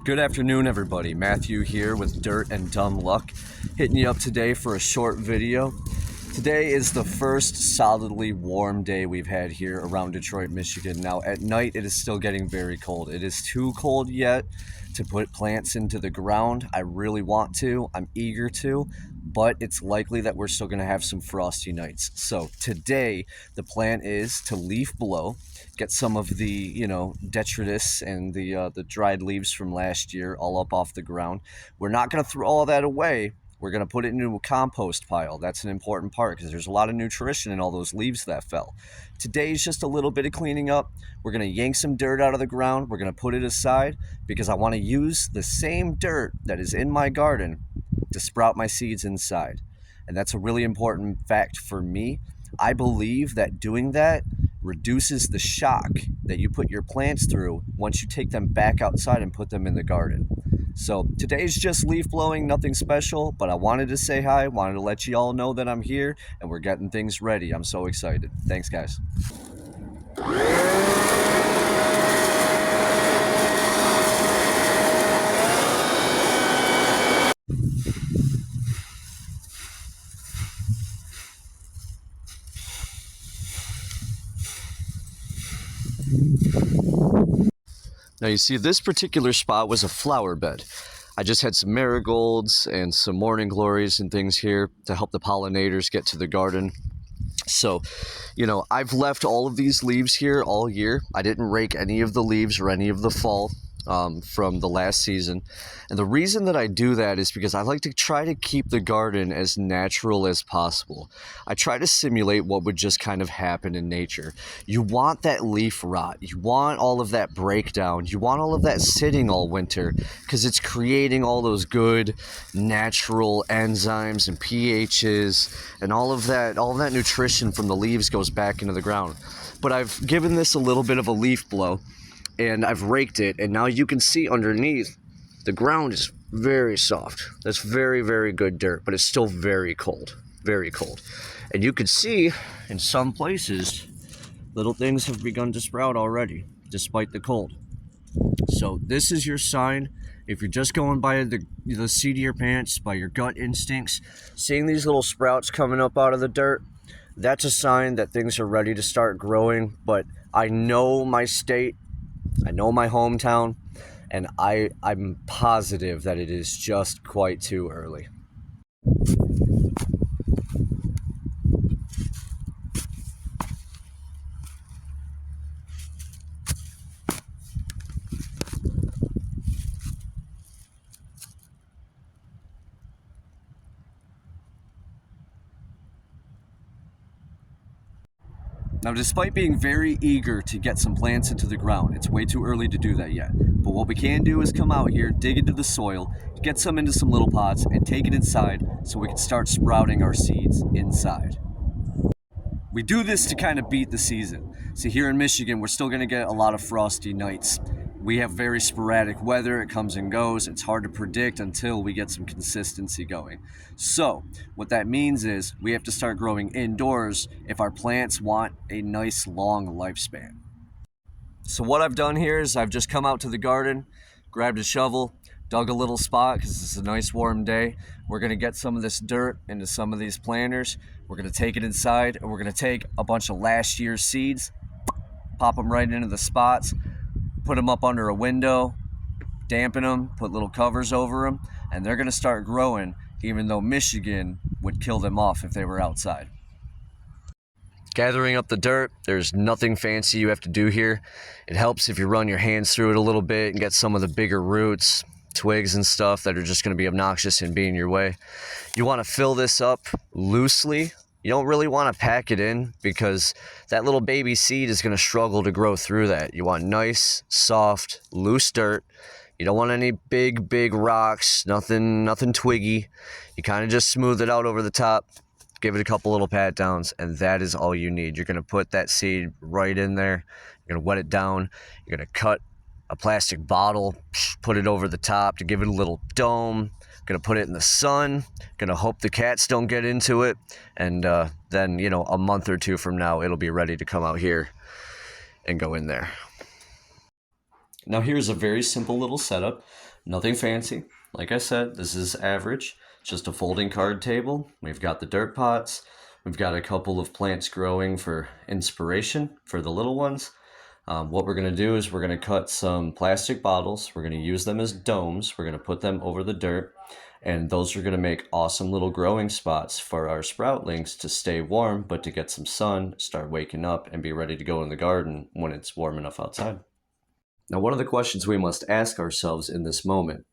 Good afternoon, everybody. Matthew here with Dirt and Dumb Luck, hitting you up today for a short video. Today is the first solidly warm day we've had here around Detroit, Michigan. Now, at night, it is still getting very cold. It is too cold yet to put plants into the ground. I really want to. I'm eager to, but it's likely that we're still going to have some frosty nights. So today, the plan is to leaf blow, get some of the, detritus and the dried leaves from last year all up off the ground. We're not going to throw all that away. We're going to put it into a compost pile. That's an important part because there's a lot of nutrition in all those leaves that fell. Today's just a little bit of cleaning up. We're going to yank some dirt out of the ground. We're going to put it aside because I want to use the same dirt that is in my garden to sprout my seeds inside. And that's a really important fact for me. I believe that doing that reduces the shock that you put your plants through once you take them back outside and put them in the garden. So today's just leaf blowing, nothing special, but I wanted to say hi, wanted to let you all know that I'm here and we're getting things ready. I'm so excited. Thanks, guys. Now you see this particular spot was a flower bed. I just had some marigolds and some morning glories and things here to help the pollinators get to the garden. So, I've left all of these leaves here all year. I didn't rake any of the leaves or any of the fall from the last season. And the reason that I do that is because I like to try to keep the garden as natural as possible. I try to simulate what would just kind of happen in nature. You want that leaf rot. You want all of that breakdown. You want all of that sitting all winter because it's creating all those good natural enzymes and pHs and all of that nutrition from the leaves goes back into the ground. But I've given this a little bit of a leaf blow and I've raked it, and now you can see underneath the ground is very soft. That's very, very good dirt, but it's still very cold, very cold. And you can see in some places, little things have begun to sprout already, despite the cold. So this is your sign. If you're just going by the seat of your pants, by your gut instincts, seeing these little sprouts coming up out of the dirt, that's a sign that things are ready to start growing. But I know my state, I know my hometown, and I'm positive that it is just quite too early. Now, despite being very eager to get some plants into the ground, it's way too early to do that yet. But what we can do is come out here, dig into the soil, get some into some little pots, and take it inside so we can start sprouting our seeds inside. We do this to kind of beat the season. See, here in Michigan, we're still going to get a lot of frosty nights. We have very sporadic weather. It comes and goes. It's hard to predict until we get some consistency going. So what that means is we have to start growing indoors if our plants want a nice long lifespan. So what I've done here is I've just come out to the garden, grabbed a shovel, dug a little spot because it's a nice warm day. We're going to get some of this dirt into some of these planters. We're going to take it inside and we're going to take a bunch of last year's seeds, pop them right into the spots, put them up under a window, dampen them, put little covers over them, and they're going to start growing even though Michigan would kill them off if they were outside. Gathering up the dirt, there's nothing fancy you have to do here. It helps if you run your hands through it a little bit and get some of the bigger roots, twigs and stuff that are just going to be obnoxious and be in your way. You want to fill this up loosely. You don't really want to pack it in because that little baby seed is going to struggle to grow through that. You want nice, soft, loose dirt. You don't want any big rocks, nothing twiggy. You kind of just smooth it out over the top, give it a couple little pat downs, and that is all you need. You're going to put that seed right in there. You're going to wet it down. You're going to cut a plastic bottle, put it over the top to give it a little dome. Gonna put it in the sun, gonna hope the cats don't get into it, and then a month or two from now it'll be ready to come out here and go in there. Now here's a very simple little setup, nothing fancy. Like I said, this is average, just a folding card table. We've got the dirt pots. We've got a couple of plants growing for inspiration for the little ones. What we're going to do is we're going to cut some plastic bottles. We're going to use them as domes. We're going to put them over the dirt. And those are going to make awesome little growing spots for our sproutlings to stay warm, but to get some sun, start waking up, and be ready to go in the garden when it's warm enough outside. Now, one of the questions we must ask ourselves in this moment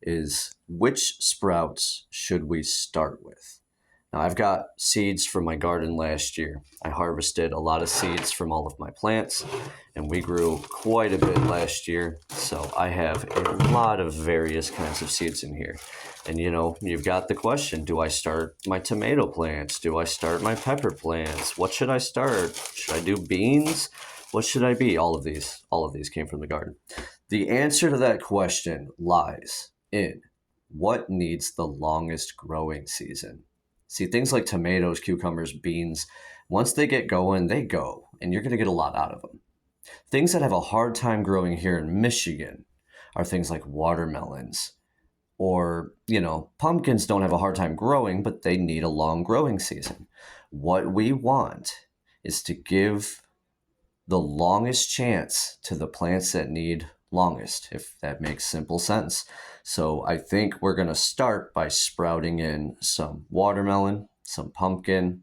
is, which sprouts should we start with? Now, I've got seeds from my garden last year. I harvested a lot of seeds from all of my plants, and we grew quite a bit last year. So I have a lot of various kinds of seeds in here. And you've got the question, do I start my tomato plants? Do I start my pepper plants? What should I start? Should I do beans? What should I be? All of these came from the garden. The answer to that question lies in what needs the longest growing season. See, things like tomatoes, cucumbers, beans, once they get going, they go, and you're going to get a lot out of them. Things that have a hard time growing here in Michigan are things like watermelons, or, pumpkins don't have a hard time growing, but they need a long growing season. What we want is to give the longest chance to the plants that need longest, if that makes simple sense. So I think we're going to start by sprouting in some watermelon, some pumpkin,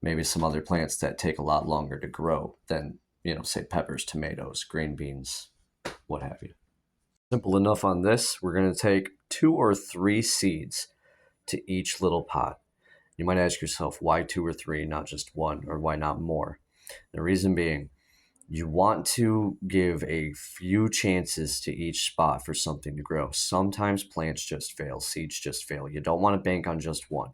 maybe some other plants that take a lot longer to grow than, say peppers, tomatoes, green beans, what have you. Simple enough on this. We're going to take 2 or 3 seeds to each little pot. You might ask yourself, why 2 or 3, not just 1, or why not more? The reason being, you want to give a few chances to each spot for something to grow. Sometimes plants just fail, seeds just fail. You don't want to bank on just one.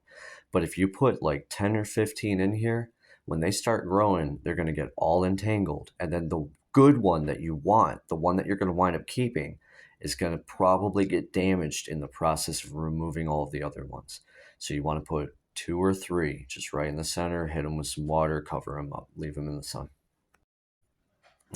But if you put like 10 or 15 in here, when they start growing, they're going to get all entangled. And then the good one that you want, the one that you're going to wind up keeping, is going to probably get damaged in the process of removing all of the other ones. So you want to put 2 or 3 just right in the center, hit them with some water, cover them up, leave them in the sun.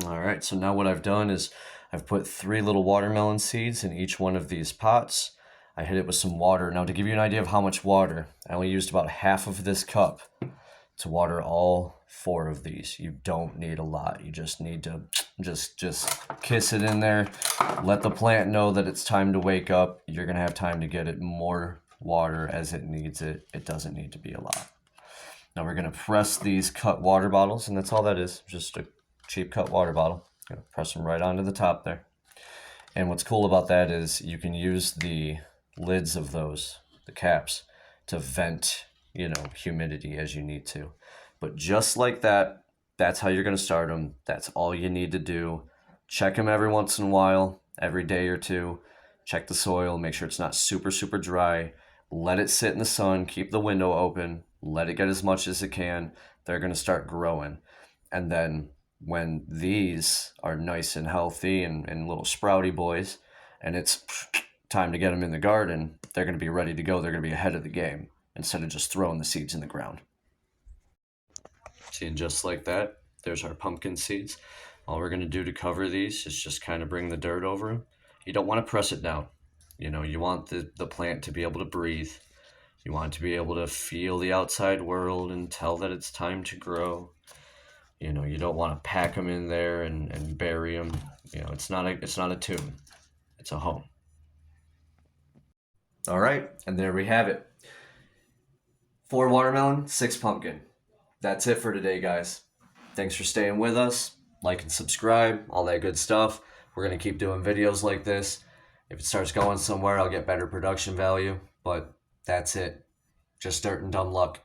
All right, so now what I've done is I've put 3 little watermelon seeds in each one of these pots. I hit it with some water. Now, to give you an idea of how much water, I only used about half of this cup to water all 4 of these. You don't need a lot. You just need to just kiss it in there. Let the plant know that it's time to wake up. You're going to have time to get it more water as it needs it. It doesn't need to be a lot. Now we're going to press these cut water bottles, and that's all that is, just a cheap cut water bottle. Gonna press them right onto the top there. And what's cool about that is you can use the lids of those, the caps, to vent, humidity as you need to. But just like that, that's how you're gonna start them. That's all you need to do. Check them every once in a while, every day or two. Check the soil, make sure it's not super, super dry. Let it sit in the sun, keep the window open, let it get as much as it can. They're gonna start growing. And then when these are nice and healthy and little sprouty boys, and it's time to get them in the garden, they're going to be ready to go. They're going to be ahead of the game instead of just throwing the seeds in the ground. See, and just like that, there's our pumpkin seeds. All we're going to do to cover these is just kind of bring the dirt over them. You don't want to press it down. You want the plant to be able to breathe. You want it to be able to feel the outside world and tell that it's time to grow. You don't want to pack them in there and bury them. It's not a tomb. It's a home. All right, and there we have it. 4 watermelon, 6 pumpkin. That's it for today, guys. Thanks for staying with us. Like and subscribe, all that good stuff. We're going to keep doing videos like this. If it starts going somewhere, I'll get better production value. But that's it. Just dirt and dumb luck.